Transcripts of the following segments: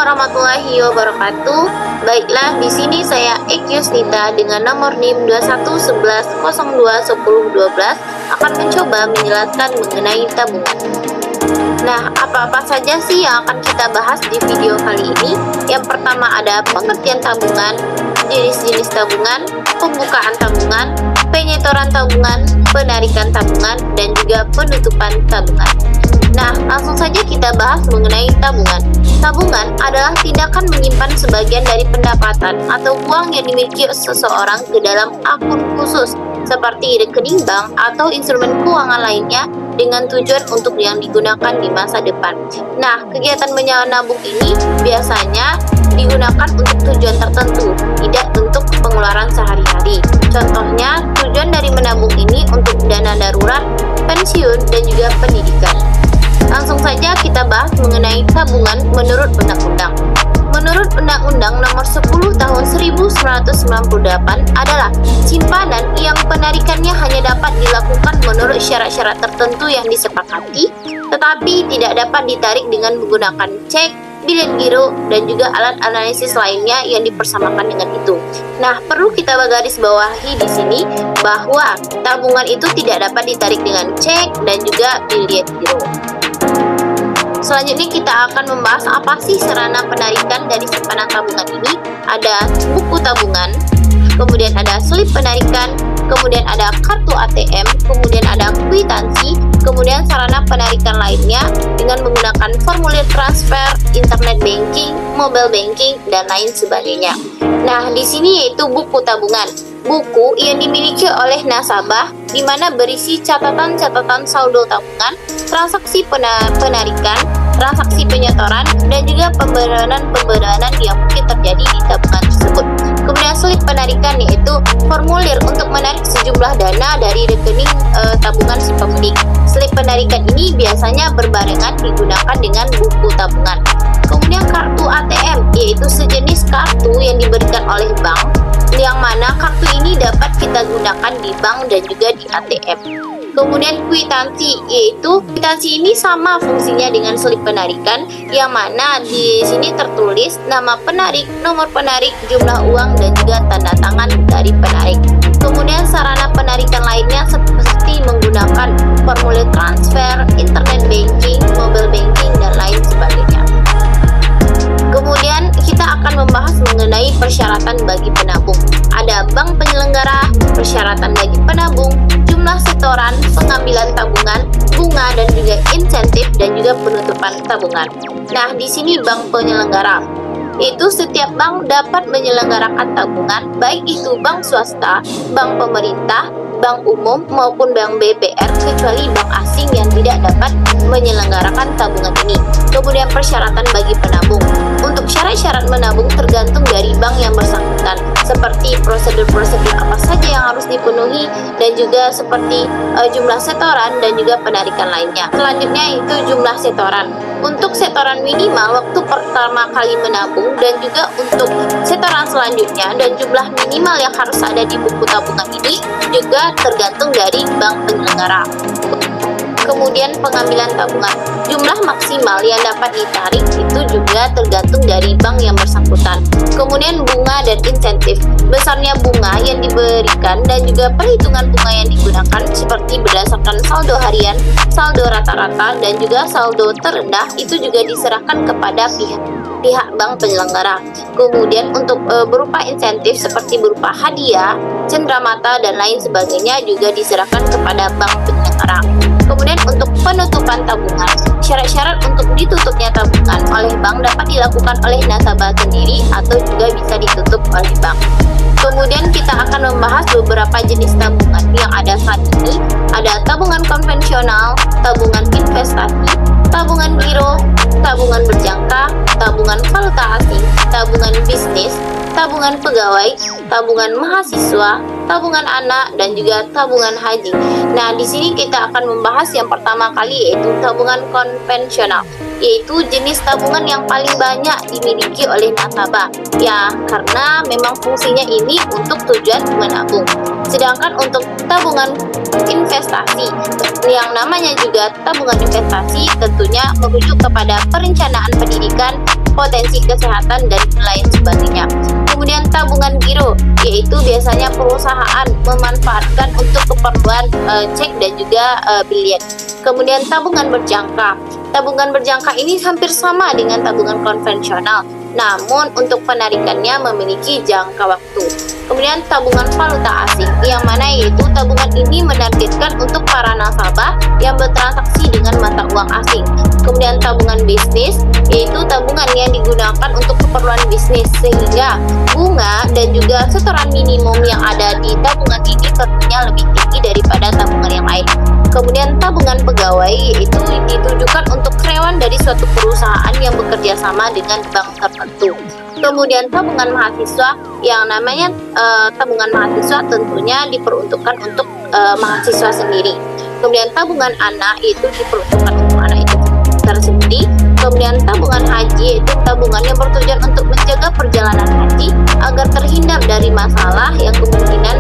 warahmatullahi wabarakatuh. Baiklah, di sini saya Ekyusnita dengan nomor NIM 2111021012 akan mencoba menjelaskan mengenai tabungan. Nah, apa-apa saja sih yang akan kita bahas di video kali ini? Yang pertama ada pengertian tabungan, jenis-jenis tabungan, pembukaan tabungan, penyetoran tabungan, penarikan tabungan, dan juga penutupan tabungan. Nah, langsung saja kita bahas mengenai tabungan. Tabungan adalah tindakan menyimpan sebagian dari pendapatan atau uang yang dimiliki seseorang ke dalam akun khusus, seperti rekening bank atau instrumen keuangan lainnya dengan tujuan untuk yang digunakan di masa depan. Nah, kegiatan menabung ini biasanya digunakan untuk tujuan tertentu, tidak untuk pengeluaran sehari-hari. Contohnya, tujuan dari menabung ini untuk dana darurat, pensiun, dan juga pendidikan. Langsung saja kita bahas mengenai tabungan menurut undang-undang. Menurut Undang-Undang Nomor 10 Tahun 1998 adalah simpanan yang penarikannya hanya dapat dilakukan menurut syarat-syarat tertentu yang disepakati, tetapi tidak dapat ditarik dengan menggunakan cek, bilet giro, dan juga alat analisis lainnya yang dipersamakan dengan itu. Nah, perlu kita garis bawahi di sini bahwa tabungan itu tidak dapat ditarik dengan cek dan juga bilet giro. Selanjutnya kita akan membahas apa sih sarana penarikan dari simpanan tabungan ini. Ada buku tabungan, kemudian ada slip penarikan, kemudian ada kartu ATM, kemudian ada kwitansi, kemudian sarana penarikan lainnya dengan menggunakan formulir transfer, internet banking, mobile banking, dan lain sebagainya. Nah, di sini yaitu buku tabungan. Buku yang dimiliki oleh nasabah di mana berisi catatan-catatan saldo tabungan, transaksi penarikan, transaksi penyetoran, dan juga pemberanan yang mungkin terjadi di tabungan tersebut. Kemudian slip penarikan yaitu formulir untuk menarik sejumlah dana dari rekening tabungan si pemilik. Slip penarikan ini biasanya berbarengan digunakan dengan buku tabungan. Kemudian kartu ATM yaitu sejenis kartu yang diberikan oleh bank, yang mana kartu ini dapat kita gunakan di bank dan juga di ATM. Kemudian kwitansi, yaitu kwitansi ini sama fungsinya dengan slip penarikan, yang mana di sini tertulis nama penarik, nomor penarik, jumlah uang, dan juga tanda tangan dari penarik. Kemudian sarana penarikan lainnya seperti menggunakan formulir transfer, internet banking, mobile banking, dan lain sebagainya. Kemudian kita akan membahas mengenai persyaratan bagi penabung. Ada bank penyelenggara, persyaratan bagi penabung, jumlah setoran, pengambilan tabungan, bunga, dan juga insentif, dan juga penutupan tabungan. Nah, di sini bank penyelenggara. Itu setiap bank dapat menyelenggarakan tabungan, baik itu bank swasta, bank pemerintah, bank umum, maupun bank BPR, kecuali bank asing yang tidak dapat menyelenggarakan tabungan ini. Kemudian persyaratan bagi penabung. Untuk syarat-syarat menabung tergantung dari bank yang bersangkutan, seperti prosedur-prosedur apa saja yang harus dipenuhi, dan juga seperti jumlah setoran dan juga penarikan lainnya. Selanjutnya itu jumlah setoran. Untuk setoran minimal waktu pertama kali menabung, dan juga untuk setoran selanjutnya, dan jumlah minimal yang harus ada di buku tabungan ini juga tergantung dari bank penyelenggara. Kemudian pengambilan tabungan, jumlah maksimal yang dapat ditarik itu juga tergantung dari bank yang bersangkutan. Kemudian bunga dan insentif, besarnya bunga yang diberikan dan juga perhitungan bunga yang digunakan seperti berdasarkan saldo harian, saldo rata-rata, dan juga saldo terendah itu juga diserahkan kepada pihak bank penyelenggara. Kemudian untuk berupa insentif seperti berupa hadiah, cenderamata, dan lain sebagainya juga diserahkan kepada bank penyelenggara. Kemudian untuk penutupan tabungan, syarat-syarat untuk ditutupnya tabungan oleh bank dapat dilakukan oleh nasabah sendiri atau juga bisa ditutup oleh bank. Kemudian kita akan membahas beberapa jenis tabungan yang ada saat ini. Ada tabungan konvensional, tabungan investasi, tabungan giro, tabungan berjangka, tabungan valuta asing, tabungan bisnis, tabungan pegawai, tabungan mahasiswa, tabungan anak, dan juga tabungan haji. Nah, di sini kita akan membahas yang pertama kali yaitu tabungan konvensional, yaitu jenis tabungan yang paling banyak dimiliki oleh nasabah. Ya, karena memang fungsinya ini untuk tujuan menabung. Sedangkan untuk tabungan investasi, yang namanya juga tabungan investasi, tentunya merujuk kepada perencanaan pendidikan potensi kesehatan, dan lain sebagainya. Kemudian tabungan giro, yaitu biasanya perusahaan memanfaatkan untuk keperluan cek dan juga biliet. Kemudian tabungan berjangka. Tabungan berjangka ini hampir sama dengan tabungan konvensional, namun untuk penarikannya memiliki jangka waktu. Kemudian tabungan valuta asing, yang mana yaitu tabungan ini menargetkan untuk para nasabah yang bertransaksi dengan mata uang asing. Kemudian tabungan bisnis, yaitu tabungan yang digunakan untuk keperluan bisnis, sehingga bunga dan juga setoran minimum yang ada di tabungan ini tentunya lebih tinggi daripada tabungan yang lain. Kemudian tabungan pegawai, yaitu ditujukan untuk karyawan dari suatu perusahaan yang bekerja sama dengan bank tertentu. Kemudian tabungan mahasiswa, yang namanya tabungan mahasiswa tentunya diperuntukkan untuk mahasiswa sendiri. Kemudian tabungan anak, itu diperuntukkan untuk anak itu tersendiri. Kemudian tabungan haji, yaitu tabungan yang bertujuan untuk menjaga perjalanan haji agar terhindar dari masalah yang kemungkinan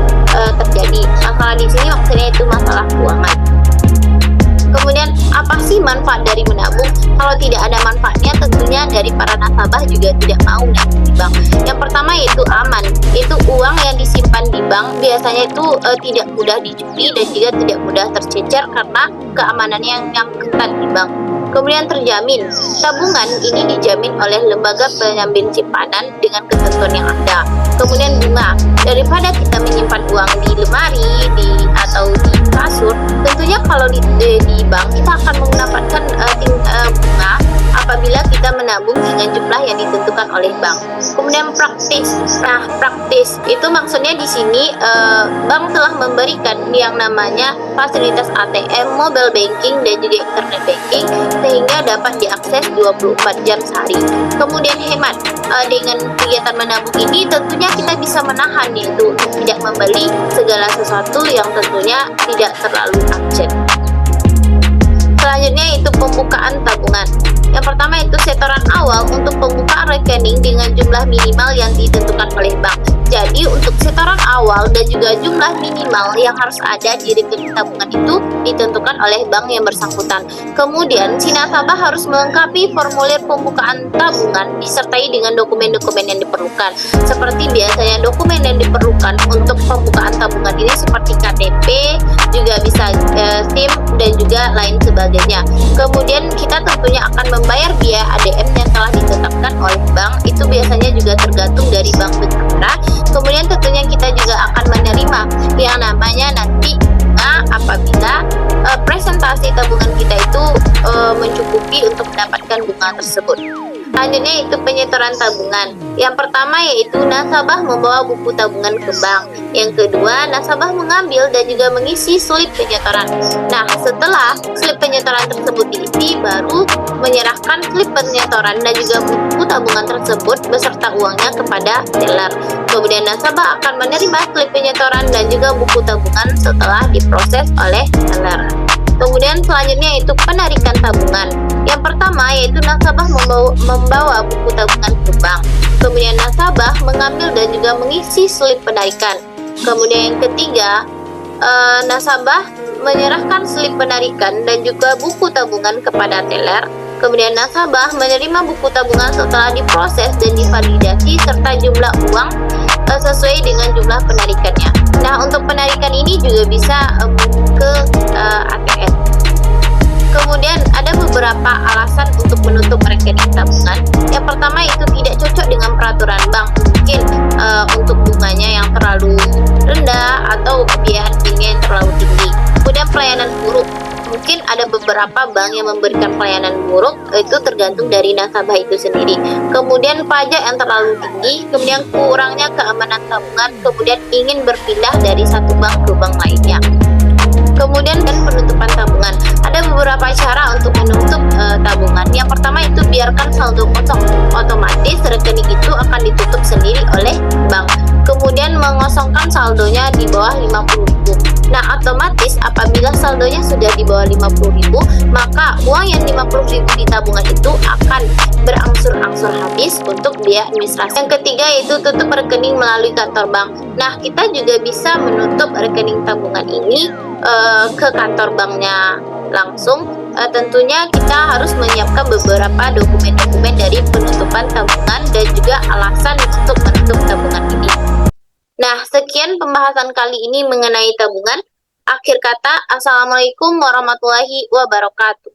terjadi. Masalah di sini maksudnya itu masalah keuangan. Kemudian apa sih manfaat dari menabung? Kalau tidak ada manfaatnya, tentunya dari para nasabah juga tidak mau menabung di bank. Yang pertama yaitu aman, yaitu uang yang disimpan di bank biasanya itu tidak mudah dicuri dan juga tidak mudah tercecer karena keamanannya yang ketat di bank. Kemudian terjamin, tabungan ini dijamin oleh lembaga penjamin simpanan dengan ketentuan yang ada. Kemudian bunga, daripada kita menyimpan uang di lemari atau di kasur, tentunya kalau di bank kita akan mendapatkan bunga apabila kita menabung dengan jumlah yang ditentukan oleh bank. Kemudian praktis, praktis itu maksudnya di sini bank telah memberikan yang namanya fasilitas ATM, mobile banking, dan juga internet banking sehingga dapat diakses 24 jam sehari. Kemudian hemat, dengan kegiatan menabung ini tentunya kita bisa menahan, yaitu tidak membeli segala sesuatu yang tentunya tidak terlalu urgent. Selanjutnya itu pembukaan tabungan. Yang pertama itu setoran awal untuk pembukaan rekening dengan jumlah minimal yang ditentukan oleh bank. Jadi untuk setoran awal dan juga jumlah minimal yang harus ada di rekening tabungan itu ditentukan oleh bank yang bersangkutan. Kemudian si nasabah harus melengkapi formulir pembukaan tabungan disertai dengan dokumen-dokumen yang diperlukan. Seperti biasanya dokumen yang diperlukan untuk pembukaan tabungan ini seperti KTP, juga bisa SIM dan juga lain sebagainya. Kemudian kita tentunya akan membayar biaya ADM yang telah ditetapkan oleh bank, itu biasanya juga tergantung dari bank bersangkutan. Kemudian tentunya kita juga akan menerima yang namanya nanti bunga apabila presentasi tabungan kita itu mencukupi untuk mendapatkan bunga tersebut. Selanjutnya itu penyetoran tabungan. Yang pertama yaitu nasabah membawa buku tabungan ke bank. Yang kedua, nasabah mengambil dan juga mengisi slip penyetoran. Nah, setelah slip penyetoran tersebut diisi, baru menyerahkan slip penyetoran dan juga buku tabungan tersebut beserta uangnya kepada teller. Kemudian nasabah akan menerima slip penyetoran dan juga buku tabungan setelah diproses oleh teller. Kemudian selanjutnya itu penarikan tabungan. Yang pertama yaitu nasabah membawa buku tabungan ke bank. Kemudian nasabah mengambil dan juga mengisi slip penarikan. Kemudian yang ketiga, nasabah menyerahkan slip penarikan dan juga buku tabungan kepada teller. Kemudian nasabah menerima buku tabungan setelah diproses dan divalidasi serta jumlah uang sesuai dengan jumlah penarikannya. Nah, untuk penarikan ini juga bisa ke ATM. Kemudian ada beberapa alasan untuk menutup rekening tabungan. Yang pertama itu tidak cocok dengan peraturan bank, mungkin untuk bunganya yang terlalu rendah atau biaya adminnya yang terlalu tinggi. Kemudian pelayanan buruk, mungkin ada beberapa bank yang memberikan pelayanan buruk, itu tergantung dari nasabah itu sendiri. Kemudian pajak yang terlalu tinggi, kemudian kurangnya keamanan tabungan, kemudian ingin berpindah dari satu bank ke bank lainnya. Kemudian dan penutupan tabungan, ada beberapa cara untuk menutup tabungan. Yang pertama itu biarkan saldo kosong, otomatis rekening itu akan ditutup sendiri oleh bank. Kemudian mengosongkan saldonya di bawah 50.000. Nah, otomatis apabila saldonya sudah di bawah 50.000, maka uang yang 50.000 di tabungan itu akan berangsur-angsur habis untuk biaya administrasi. Yang ketiga yaitu tutup rekening melalui kantor bank. Nah, kita juga bisa menutup rekening tabungan ini ke kantor banknya langsung tentunya kita harus menyiapkan beberapa dokumen-dokumen dari penutupan tabungan dan juga alasan untuk menutup tabungan ini. Nah, sekian pembahasan kali ini mengenai tabungan. Akhir kata, Assalamualaikum warahmatullahi wabarakatuh.